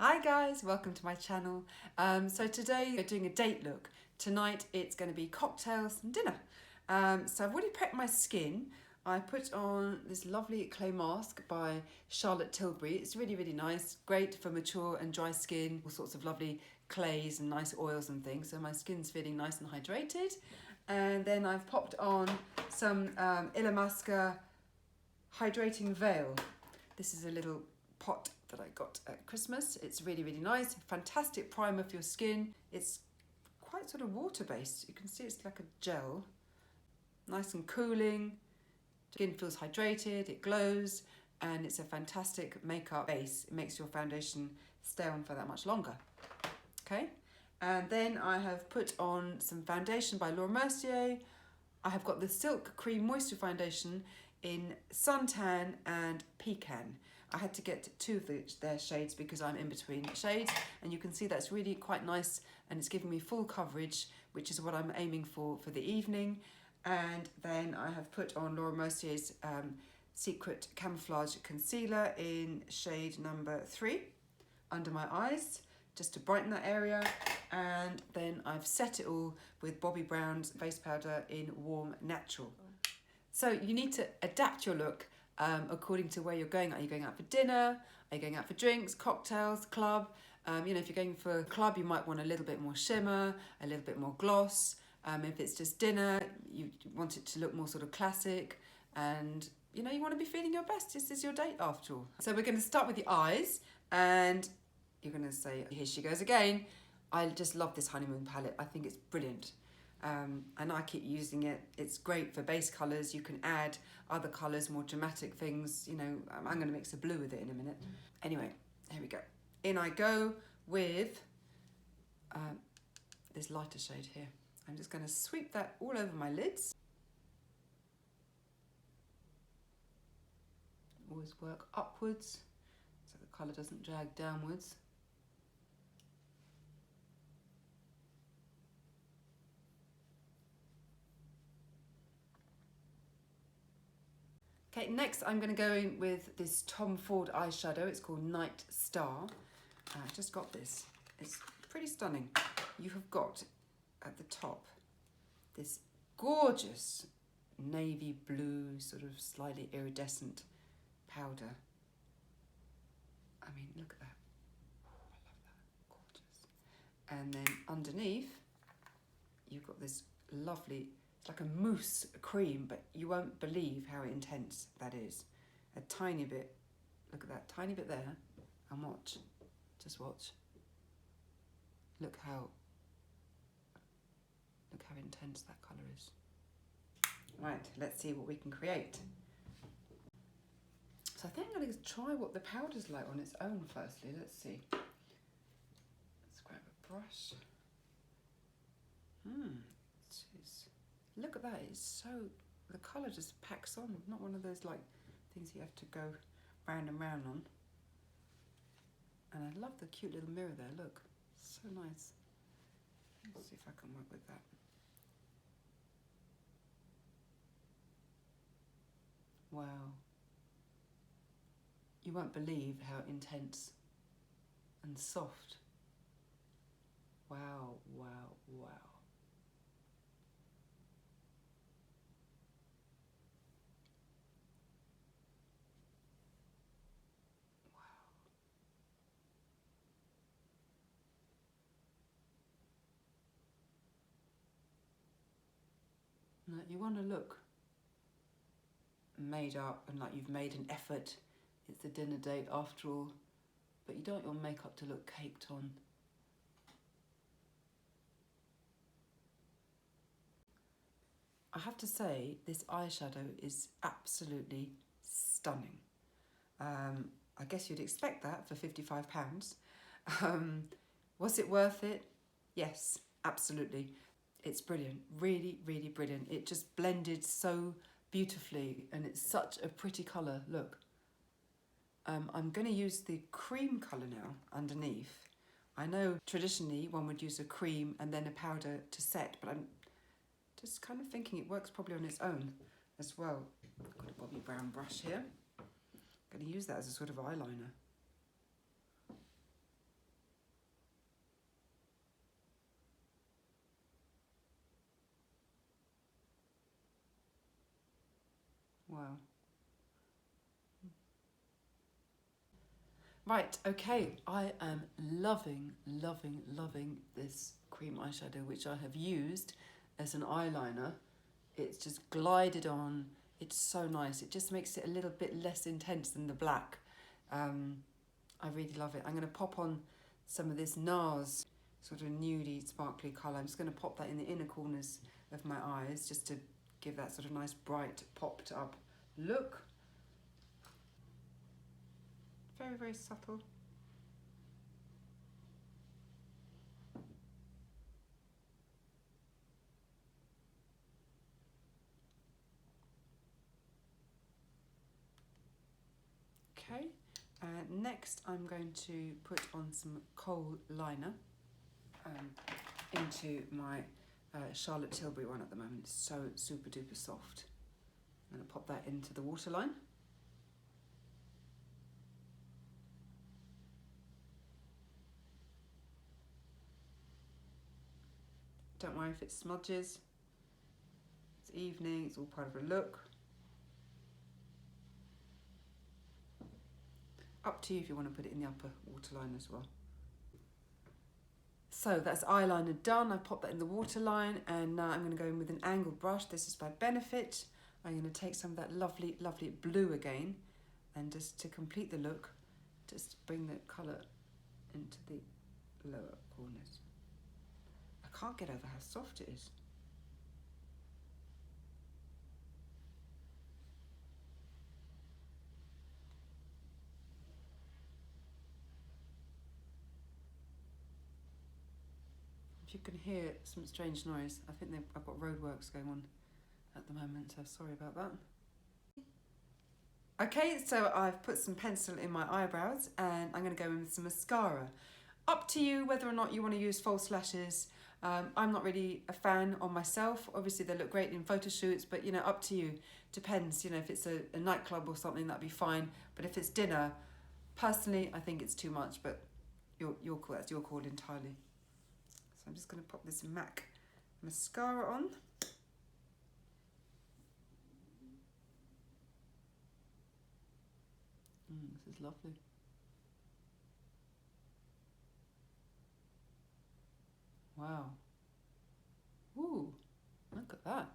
Hi guys, welcome to my channel. So today we're doing a date look. Tonight it's going to be cocktails and dinner. So I've already prepped my skin. I put on this lovely clay mask by Charlotte Tilbury. It's really nice, great for mature and dry skin, all sorts of lovely clays and nice oils and things. So my skin's feeling nice and hydrated. And then I've popped on some Illamasqua hydrating veil. This is a little pot that I got at Christmas. It's really nice, fantastic primer for your skin. It's quite sort of water-based. You can see it's like a gel, nice and cooling. Skin feels hydrated, it glows, and it's a fantastic makeup base. It makes your foundation stay on for that much longer. Okay, and then I have put on some foundation by Laura Mercier. I have got the Silk Cream Moisture Foundation in Suntan and Pecan. I had to get two of their shades because I'm in between shades, and you can see that's really quite nice, and it's giving me full coverage, which is what I'm aiming for the evening. And then I have put on Laura Mercier's Secret Camouflage Concealer in shade number 3 under my eyes, just to brighten that area. And then I've set it all with Bobbi Brown's face powder in Warm Natural. So you need to adapt your look according to where you're going. Are you going out for dinner? Are you going out for drinks, cocktails, club? You know, if you're going for a club, you might want a little bit more shimmer, a little bit more gloss. If it's just dinner, you want it to look more sort of classic, and you know, you want to be feeling your best. This is your date after all. So we're going to start with the eyes, and you're going to say, here she goes again. I just love this Honeymoon palette. I think it's brilliant. And I keep using it. It's great for base colours. You can add other colours, more dramatic things. You know, I'm going to mix a blue with it in a minute. Anyway, here we go. In I go with this lighter shade here. I'm just going to sweep that all over my lids. Always work upwards so the colour doesn't drag downwards. Okay, next I'm going to go in with this Tom Ford eyeshadow. It's called Night Star. I just got this. It's pretty stunning. You have got at the top this gorgeous navy blue, sort of slightly iridescent powder. I mean, look at that. Oh, I love that. Gorgeous. And then underneath, you've got this lovely, it's like a mousse cream, but you won't believe how intense that is. A tiny bit, look at that, tiny bit there, and watch, just watch. Look how intense that colour is. Right, let's see what we can create. So I think I'm going to try what the powder's like on its own firstly. Let's see. Let's grab a brush. Look at that, it's so, the colour just packs on. Not one of those like things you have to go round and round on. And I love the cute little mirror there, look. So nice. Let's see if I can work with that. Wow. You won't believe how intense and soft. Wow. Now, you want to look made up and like you've made an effort. It's a dinner date after all, but you don't want your makeup to look caked on. I have to say, this eyeshadow is absolutely stunning. I guess you'd expect that for £55. Was it worth it? Yes, absolutely. It's brilliant, really brilliant. It just blended so beautifully, and it's such a pretty colour, look. I'm going to use the cream colour now underneath. I know traditionally one would use a cream and then a powder to set, but I'm just kind of thinking it works probably on its own as well. I've got a Bobbi Brown brush here. I'm going to use that as a sort of eyeliner. Right, okay, I am loving, loving, loving this cream eyeshadow, which I have used as an eyeliner. It's just glided on. It's so nice. It just makes it a little bit less intense than the black. I really love it. I'm going to pop on some of this NARS sort of nudie sparkly colour. I'm just going to pop that in the inner corners of my eyes just to give that sort of nice bright popped up look. Very, very subtle. Okay, next I'm going to put on some kohl liner into my Charlotte Tilbury one at the moment. It's so super duper soft. I'm going to pop that into the waterline. Don't worry if it smudges. It's evening, it's all part of a look. Up to you if you want to put it in the upper waterline as well. So that's eyeliner done. I popped that in the waterline, and now I'm going to go in with an angled brush. This is by Benefit. I'm going to take some of that lovely, lovely blue again, and just to complete the look, just bring the colour into the lower corners. I can't get over how soft it is. If you can hear some strange noise, I think I've got roadworks going on at the moment, so sorry about that. Okay, so I've put some pencil in my eyebrows, and I'm going to go in with some mascara. Up to you whether or not you want to use false lashes. I'm not really a fan on myself. Obviously they look great in photo shoots, but you know, up to you. Depends, you know, if it's a nightclub or something, that'd be fine. But if it's dinner, personally, I think it's too much, but your call, that's your call entirely. So I'm just going to pop this MAC mascara on. This is lovely. Wow. Ooh, look at that.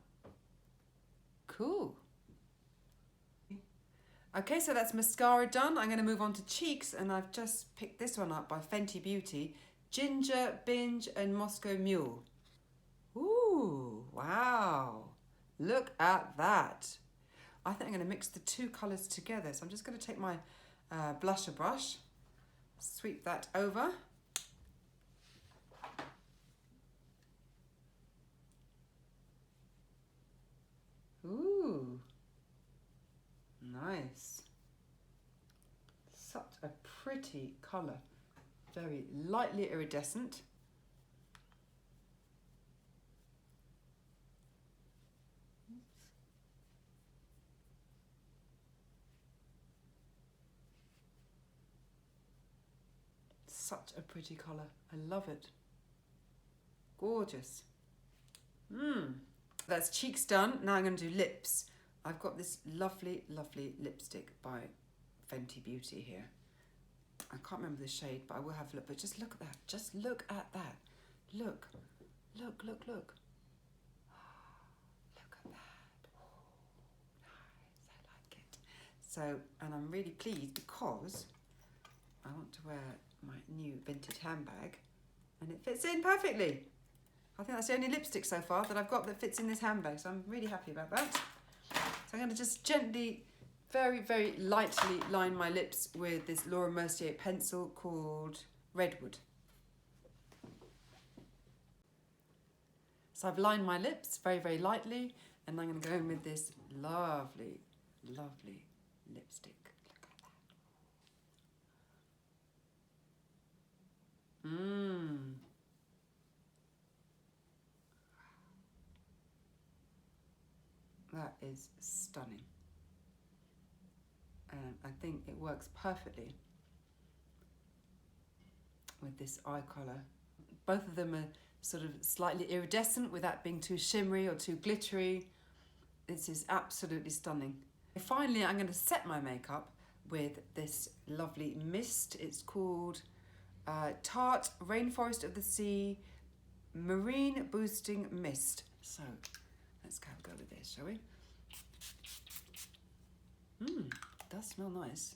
Cool. Okay, so that's mascara done. I'm going to move on to cheeks, and I've just picked this one up by Fenty Beauty. Ginger, Binge and Moscow Mule. Ooh, wow. Look at that. I think I'm going to mix the two colours together. So I'm just going to take my blusher brush, sweep that over. Ooh, nice. Such a pretty colour. Very lightly iridescent. Such a pretty colour. I love it. Gorgeous. That's cheeks done. Now I'm going to do lips. I've got this lovely, lovely lipstick by Fenty Beauty here. I can't remember the shade, but I will have a look. But just look at that. Just look at that. Look. Look, look, look. Look at that. Oh, nice. I like it. So, and I'm really pleased because I want to wear my new vintage handbag, and it fits in perfectly. I think that's the only lipstick so far that I've got that fits in this handbag, so I'm really happy about that. So I'm going to just gently, very, very lightly line my lips with this Laura Mercier pencil called Redwood. So I've lined my lips very, very lightly, and I'm going to go in with this lovely, lovely lipstick. Look at that. That is stunning. I think it works perfectly with this eye colour. Both of them are sort of slightly iridescent without being too shimmery or too glittery. This is absolutely stunning. Finally, I'm going to set my makeup with this lovely mist. It's called Tarte Rainforest of the Sea Marine Boosting Mist. So let's go with this, shall we? Does smell nice.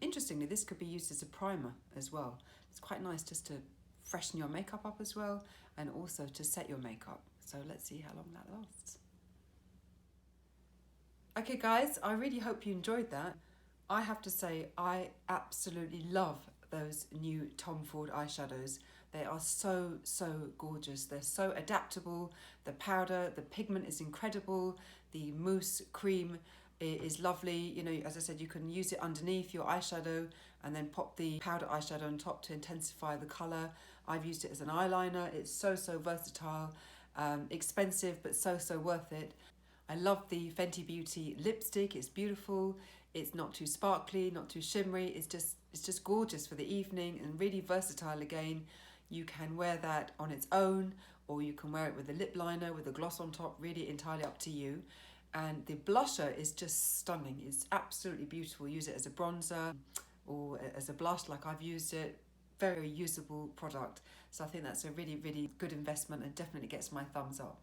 Interestingly, this could be used as a primer as well. It's quite nice just to freshen your makeup up as well, and also to set your makeup. So let's see how long that lasts. Okay guys, I really hope you enjoyed that. I have to say, I absolutely love those new Tom Ford eyeshadows. They are so gorgeous. They're so adaptable. The powder, the pigment is incredible. The mousse cream is lovely. You know, as I said, you can use it underneath your eyeshadow and then pop the powder eyeshadow on top to intensify the colour. I've used it as an eyeliner. It's so versatile. Expensive, but so worth it. I love the Fenty Beauty lipstick. It's beautiful. It's not too sparkly, not too shimmery. It's just gorgeous for the evening and really versatile again. You can wear that on its own, or you can wear it with a lip liner with a gloss on top, really entirely up to you. And the blusher is just stunning. It's absolutely beautiful. Use it as a bronzer or as a blush like I've used it. Very usable product. So I think that's a really good investment and definitely gets my thumbs up.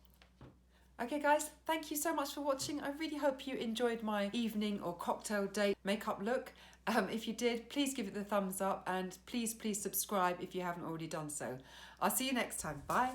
Okay guys, thank you so much for watching. I really hope you enjoyed my evening or cocktail date makeup look. If you did, please give it the thumbs up, and please subscribe if you haven't already done so. I'll see you next time. Bye.